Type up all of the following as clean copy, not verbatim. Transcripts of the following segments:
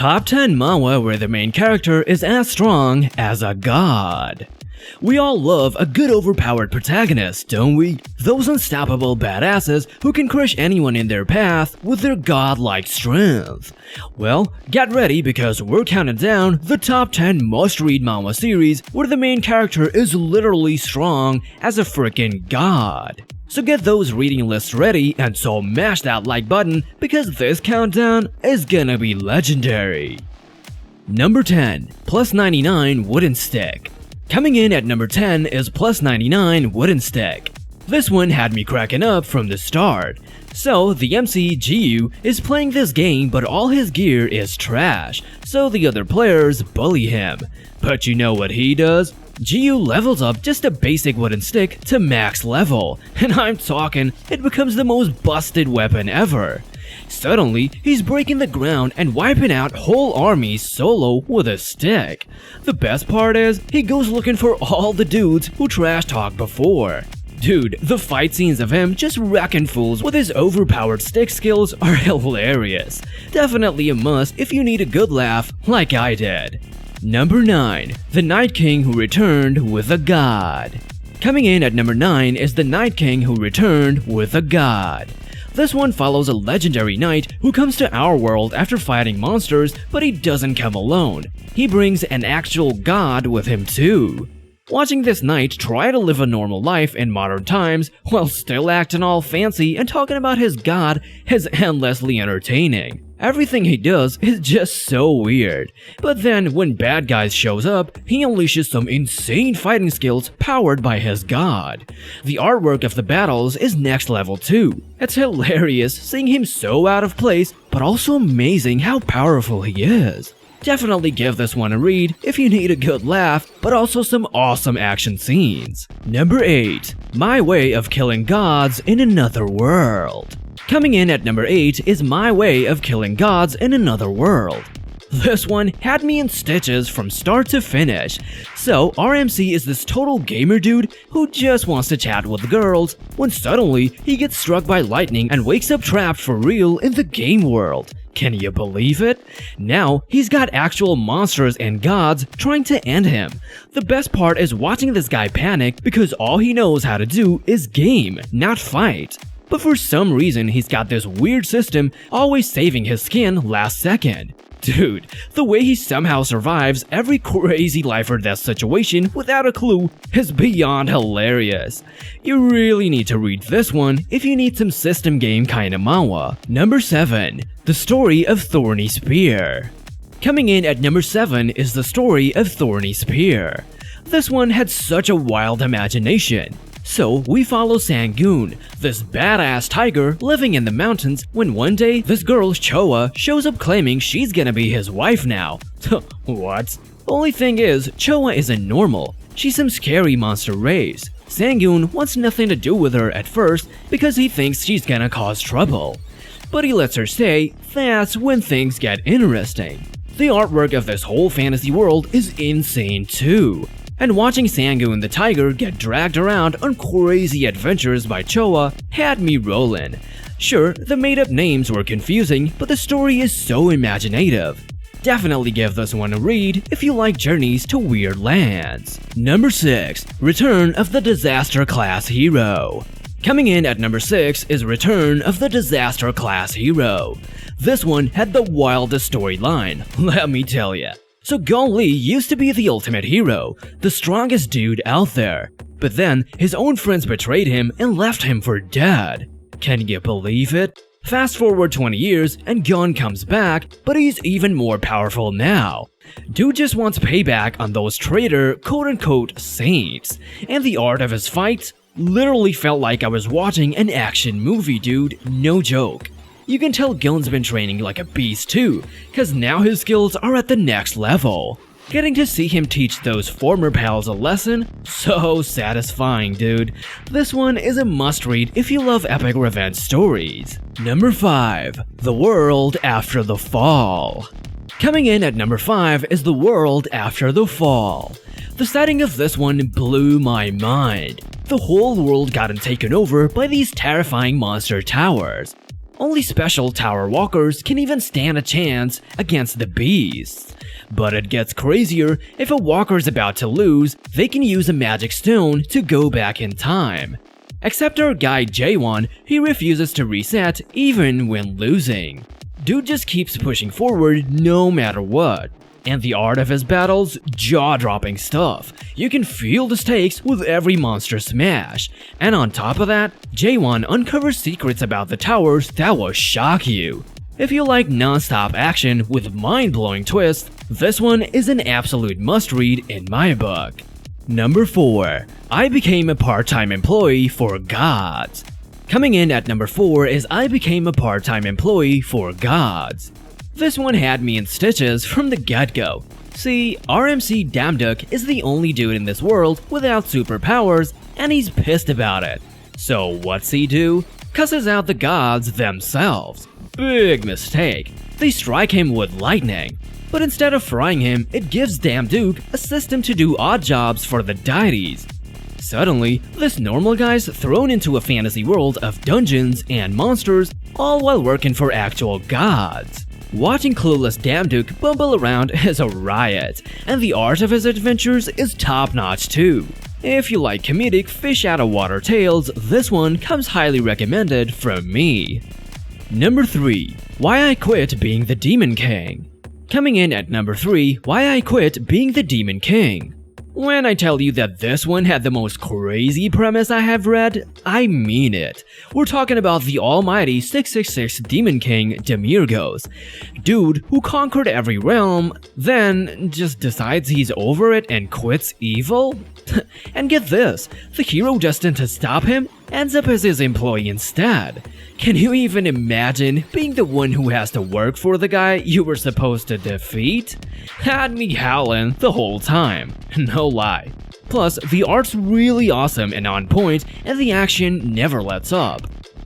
Top 10 manhwa where the main character is as strong as a god. We all love a good overpowered protagonist, don't we? Those unstoppable badasses who can crush anyone in their path with their godlike strength. Well, get ready because we're counting down the top 10 must-read manhwa series where the main character is literally strong as a freaking god. So get those reading lists ready and so mash that like button because this countdown is gonna be legendary. Number 10. Plus 99 Wooden Stick. Coming in at number 10 is Plus 99 Wooden Stick. This one had me cracking up from the start. So the MC Jiu is playing this game but all his gear is trash, so the other players bully him. But you know what he does? Jiu levels up just a basic wooden stick to max level, and I'm talking, it becomes the most busted weapon ever. Suddenly, he's breaking the ground and wiping out whole armies solo with a stick. The best part is, he goes looking for all the dudes who trash talked before. Dude, the fight scenes of him just wrecking fools with his overpowered stick skills are hilarious. Definitely a must if you need a good laugh like I did. Number 9. The Night King Who Returned with a God. Coming in at number 9 is the Night King Who Returned with a God. This one follows a legendary knight who comes to our world after fighting monsters, but he doesn't come alone. He brings an actual god with him too. Watching this knight try to live a normal life in modern times while still acting all fancy and talking about his god is endlessly entertaining. Everything he does is just so weird. But then when bad guys shows up, he unleashes some insane fighting skills powered by his god. The artwork of the battles is next level too. It's hilarious seeing him so out of place, but also amazing how powerful he is. Definitely give this one a read if you need a good laugh, but also some awesome action scenes. Number 8. My Way of Killing Gods in Another World. Coming in at number 8 is My Way of Killing Gods in Another World. This one had me in stitches from start to finish. So RMC is this total gamer dude who just wants to chat with girls when suddenly he gets struck by lightning and wakes up trapped for real in the game world. Can you believe it? Now, he's got actual monsters and gods trying to end him. The best part is watching this guy panic because all he knows how to do is game, not fight. But for some reason, he's got this weird system always saving his skin last second. Dude, the way he somehow survives every crazy life or death situation without a clue is beyond hilarious. You really need to read this one if you need some system game kinda manhwa. Number 7. The Story of Thorny Spear. Coming in at number 7 is The Story of Thorny Spear. This one had such a wild imagination. So we follow Sangoon, this badass tiger living in the mountains when one day this girl Choa shows up claiming she's gonna be his wife now. What? Only thing is, Choa isn't normal. She's some scary monster race. Sangoon wants nothing to do with her at first because he thinks she's gonna cause trouble. But he lets her stay. That's when things get interesting. The artwork of this whole fantasy world is insane too. And watching Sangoon the tiger get dragged around on crazy adventures by Choa had me rolling. Sure, the made-up names were confusing, but the story is so imaginative. Definitely give this one a read if you like journeys to weird lands. Number 6. Return of the Disaster Class Hero. Coming in at number 6 is Return of the Disaster Class Hero. This one had the wildest storyline, let me tell ya. So Gong Li used to be the ultimate hero, the strongest dude out there. But then, his own friends betrayed him and left him for dead. Can you believe it? Fast forward 20 years and Gong comes back, but he's even more powerful now. Dude just wants payback on those traitor quote-unquote saints. And the art of his fights literally felt like I was watching an action movie, dude, no joke. You can tell Gillen's been training like a beast too, cause now his skills are at the next level. Getting to see him teach those former pals a lesson, so satisfying, dude. This one is a must-read if you love epic revenge stories. Number 5. The World After the Fall. Coming in at number 5 is The World After the Fall. The setting of this one blew my mind. The whole world got taken over by these terrifying monster towers. only special tower walkers can even stand a chance against the beasts. But it gets crazier. If a walker's about to lose, they can use a magic stone to go back in time. Except our guy J1, he refuses to reset even when losing. Dude just keeps pushing forward no matter what. And the art of his battles, jaw-dropping stuff. You can feel the stakes with every monster smash. And on top of that, J1 uncovers secrets about the towers that will shock you. If you like non-stop action with mind-blowing twists, this one is an absolute must-read in my book. Number 4. I became a part-time employee for gods. Coming in at number 4 is I became a part-time employee for gods. This one had me in stitches from the get-go. See, RMC Damduk is the only dude in this world without superpowers, and he's pissed about it. So what's he do? Cusses out the gods themselves. Big mistake. They strike him with lightning. But instead of frying him, it gives Damduk a system to do odd jobs for the deities. Suddenly, this normal guy's thrown into a fantasy world of dungeons and monsters, all while working for actual gods. Watching clueless Damduk bumble around is a riot, and the art of his adventures is top-notch too. If you like comedic fish-out-of-water tales, this one comes highly recommended from me. Number 3. Why I Quit Being the Demon King. Coming in at number 3, Why I Quit Being the Demon King. When I tell you that this one had the most crazy premise I have read, I mean it. We're talking about the almighty 666 Demon King Demirgos. Dude who conquered every realm, then just decides he's over it and quits evil? And get this, the hero destined to stop him ends up as his employee instead. Can you even imagine being the one who has to work for the guy you were supposed to defeat? Had me howling the whole time, no lie. Plus, the art's really awesome and on point, and the action never lets up.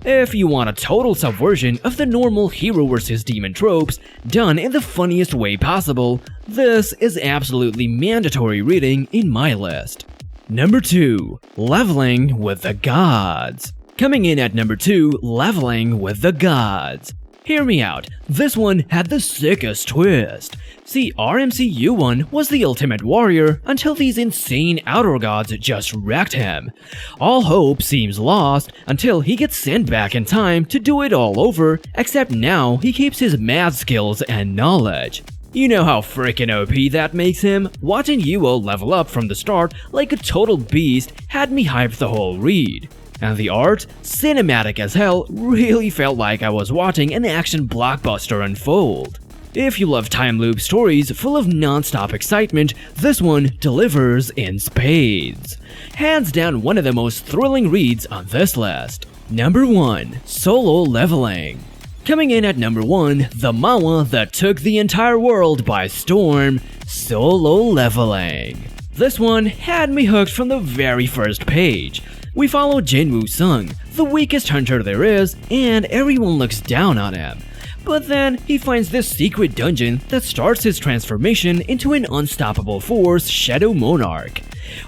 If you want a total subversion of the normal hero vs demon tropes, done in the funniest way possible, this is absolutely mandatory reading in my list. Number 2. Leveling with the Gods. Coming in at number 2, Leveling with the Gods. Hear me out, this one had the sickest twist. See, RMC-U1 was the ultimate warrior until these insane outer gods just wrecked him. All hope seems lost until he gets sent back in time to do it all over, except now he keeps his mad skills and knowledge. You know how freaking OP that makes him? Watching Yuo level up from the start like a total beast had me hyped the whole read. And the art, cinematic as hell, really felt like I was watching an action blockbuster unfold. If you love time loop stories full of non-stop excitement, this one delivers in spades. Hands down one of the most thrilling reads on this list. Number 1. Solo Leveling. Coming in at number 1, the manhwa that took the entire world by storm, Solo Leveling. This one had me hooked from the very first page. We follow Jinwoo Sung, the weakest hunter there is, and everyone looks down on him. But then he finds this secret dungeon that starts his transformation into an unstoppable force, Shadow Monarch.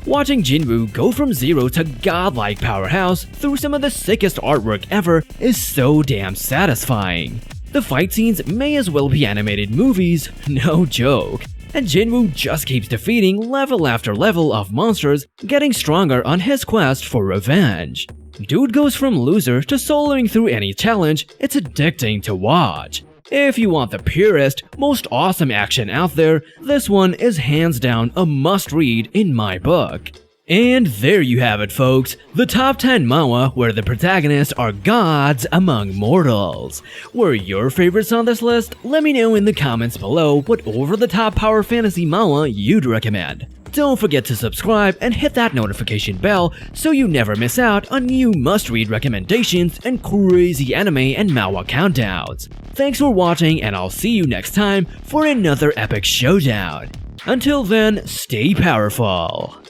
Watching Jinwoo go from zero to godlike powerhouse through some of the sickest artwork ever is so damn satisfying. The fight scenes may as well be animated movies, no joke. And Jinwoo just keeps defeating level after level of monsters, getting stronger on his quest for revenge. Dude goes from loser to soloing through any challenge, it's addicting to watch. If you want the purest, most awesome action out there, this one is hands down a must-read in my book. And there you have it, folks, the top 10 manhwa where the protagonists are gods among mortals. Were your favorites on this list? Let me know in the comments below what over-the-top power fantasy manhwa you'd recommend. Don't forget to subscribe and hit that notification bell so you never miss out on new must-read recommendations and crazy anime and manhwa countdowns. Thanks for watching, and I'll see you next time for another epic showdown. Until then, stay powerful.